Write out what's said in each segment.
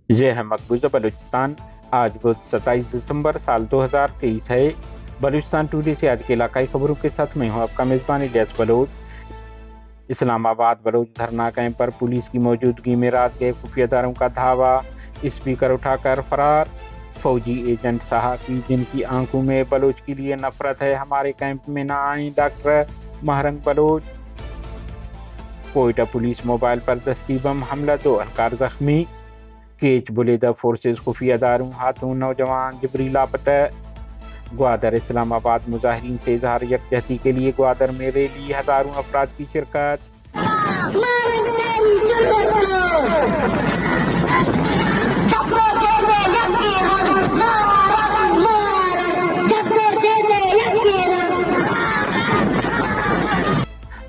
یہ ہے مقبوضہ بلوچستان۔ آج روز 27 دسمبر سال 2023 ہے۔ بلوچستان ٹوڈے سے آج کے علاقائی خبروں کے ساتھ میں ہوں آپ کا میزبان الیاس بلوچ۔ اسلام آباد بلوچ دھرنا کیمپ پر پولیس کی موجودگی میں رات گئے خفیہ اداروں کا دھاوا، اسپیکر اٹھا کر فرار۔ فوجی ایجنٹ صحافی جن کی آنکھوں میں بلوچ کے لیے نفرت ہے، ہمارے کیمپ میں نہ آئیں، doctor Mahrang Baloch. Quetta police mobile پر دستی بم حملہ، 2 اہلکار زخمی۔ کیچ بلیدہ فورسز خفیہ اداروں ہاتھوں نوجوان جبری لاپتہ۔ گوادر اسلام آباد مظاہرین سے اظہار یکجہتی کے لیے گوادر میں ریلی، ہزاروں افراد کی شرکت۔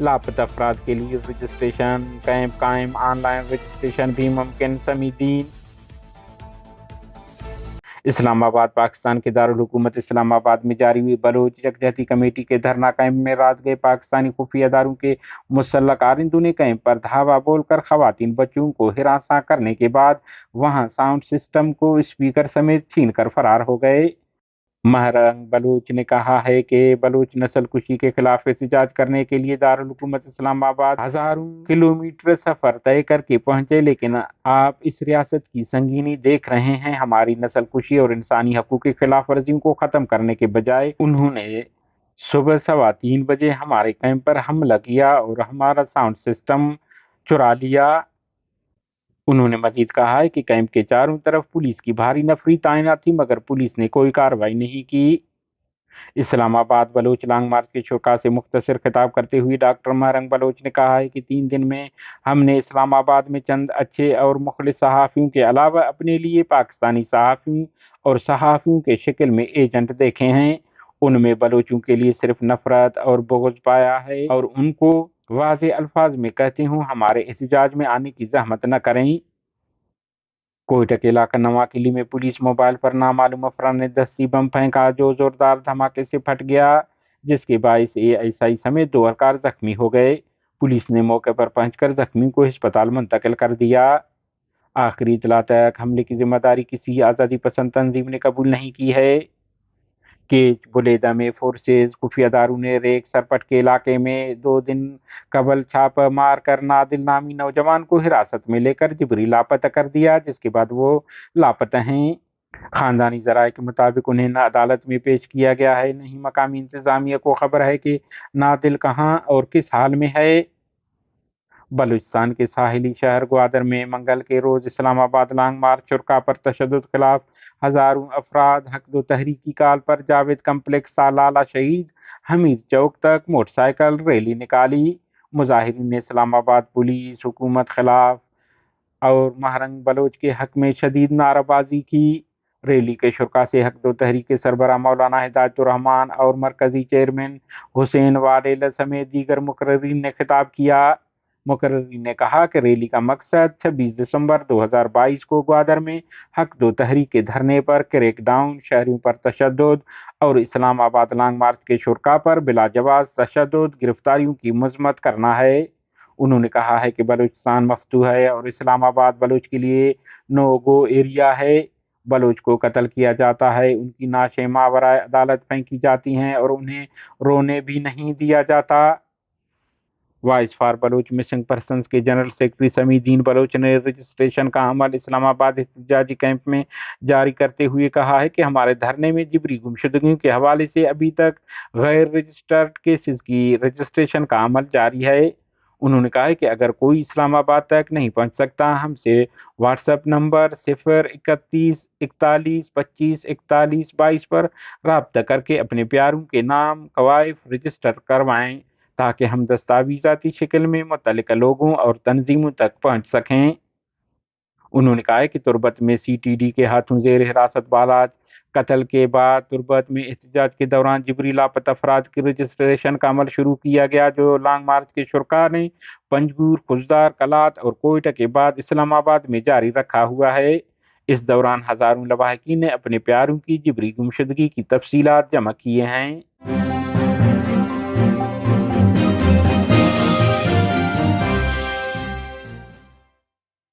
لاپتہ افراد کے لیے رجسٹریشن کیمپ قائم، آن لائن رجسٹریشن بھی ممکن، سمیدین۔ اسلام آباد پاکستان کے دارالحکومت اسلام آباد میں جاری ہوئی بلوچ یکجہتی کمیٹی کے دھرنا کیمپ میں رات گئے پاکستانی خفیہ اداروں کے مسلح کارندوں نے کیمپ پر دھاوا بول کر خواتین بچوں کو ہراساں کرنے کے بعد وہاں ساؤنڈ سسٹم کو اسپیکر سمیت چھین کر فرار ہو گئے۔ مہرنگ بلوچ نے کہا ہے کہ بلوچ نسل کشی کے خلاف احتجاج کرنے کے لیے دارالحکومت اسلام آباد ہزاروں کلومیٹر سفر طے کر کے پہنچے، لیکن آپ اس ریاست کی سنگینی دیکھ رہے ہیں۔ ہماری نسل کشی اور انسانی حقوق کی خلاف ورزیوں کو ختم کرنے کے بجائے انہوں نے صبح 3:15 بجے ہمارے کیمپ پر حملہ کیا اور ہمارا ساؤنڈ سسٹم چرا لیا۔ انہوں نے مزید کہا ہے کہ کیمپ کے چاروں طرف پولیس کی بھاری نفری تعینات تھی، مگر پولیس نے کوئی کارروائی نہیں کی۔ اسلام آباد بلوچ لانگ مارچ کے شرکاء سے مختصر خطاب کرتے ہوئے ڈاکٹر مہرنگ بلوچ نے کہا ہے کہ 3 دن میں ہم نے اسلام آباد میں چند اچھے اور مخلص صحافیوں کے علاوہ اپنے لیے پاکستانی صحافیوں اور صحافیوں کے شکل میں ایجنٹ دیکھے ہیں۔ ان میں بلوچوں کے لیے صرف نفرت اور بغض پایا ہے، اور ان کو واضح الفاظ میں کہتے ہوں ہمارے احتجاج میں آنے کی زحمت نہ کریں۔ کوئٹہ کے علاقہ نواں قلعے میں پولیس موبائل پر نامعلوم افراد نے دستی بم پھینکا جو زوردار دھماکے سے پھٹ گیا، جس کے باعث ASI سمیت 2 اہلکار زخمی ہو گئے۔ پولیس نے موقع پر پہنچ کر زخمیوں کو ہسپتال منتقل کر دیا۔ آخری اطلاع تک حملے کی ذمہ داری کسی آزادی پسند تنظیم نے قبول نہیں کی ہے۔ کیچ بلیدہ میں فورسز خفیہ اداروں نے ریک سرپٹ کے علاقے میں 2 دن قبل چھاپہ مار کر نادل نامی نوجوان کو حراست میں لے کر جبری لاپتہ کر دیا، جس کے بعد وہ لاپتہ ہیں۔ خاندانی ذرائع کے مطابق انہیں نہ عدالت میں پیش کیا گیا ہے، نہ ہی مقامی انتظامیہ کو خبر ہے کہ نادل کہاں اور کس حال میں ہے۔ بلوچستان کے ساحلی شہر گوادر میں منگل کے روز اسلام آباد لانگ مارچ شرکاء پر تشدد خلاف ہزاروں افراد حق دو تحریک کی کال پر جاوید کمپلیکس لالہ شہید حمید چوک تک موٹر سائیکل ریلی نکالی۔ مظاہرین نے اسلام آباد پولیس حکومت خلاف اور مہرنگ بلوچ کے حق میں شدید نعرہ بازی کی۔ ریلی کے شرکاء سے حق دو تحریک کے سربراہ مولانا ہدایت الرحمان اور مرکزی چیئرمین حسین والیل سمیت دیگر مقررین نے خطاب کیا۔ مقررین نے کہا کہ ریلی کا مقصد 26 دسمبر 2022 کو گوادر میں حق دو تحریک کے دھرنے پر کریک ڈاؤن، شہریوں پر تشدد اور اسلام آباد لانگ مارچ کے شرکاء پر بلا جواز تشدد گرفتاریوں کی مذمت کرنا ہے۔ انہوں نے کہا ہے کہ بلوچستان مفتوح ہے اور اسلام آباد بلوچ کے لیے نو گو ایریا ہے۔ بلوچ کو قتل کیا جاتا ہے، ان کی نعشیں ماورائے عدالت پھینکی جاتی ہیں اور انہیں رونے بھی نہیں دیا جاتا۔ Voice for Baloch missing persons کے جنرل سیکرٹری سمیدین بلوچ نے رجسٹریشن کا عمل اسلام آباد احتجاجی کیمپ میں جاری کرتے ہوئے کہا ہے کہ ہمارے دھرنے میں جبری گمشدگیوں کے حوالے سے ابھی تک غیر رجسٹرڈ کیسز کی رجسٹریشن کا عمل جاری ہے۔ انہوں نے کہا کہ اگر کوئی اسلام آباد تک نہیں پہنچ سکتا، ہم سے واٹس ایپ نمبر 031 41 25 41 22 پر رابطہ کر کے اپنے پیاروں کے نام کوائف رجسٹر کروائیں، تاکہ ہم دستاویزاتی شکل میں متعلقہ لوگوں اور تنظیموں تک پہنچ سکیں۔ انہوں نے کہا کہ تربت میں CTD کے ہاتھوں زیر حراست بالاد قتل کے بعد تربت میں احتجاج کے دوران جبری لاپتہ افراد کی رجسٹریشن کا عمل شروع کیا گیا، جو لانگ مارچ کے شرکاء نے پنجگور، خضدار، کلات اور کوئٹہ کے بعد اسلام آباد میں جاری رکھا ہوا ہے۔ اس دوران ہزاروں لواحقین نے اپنے پیاروں کی جبری گمشدگی کی تفصیلات جمع کیے ہیں۔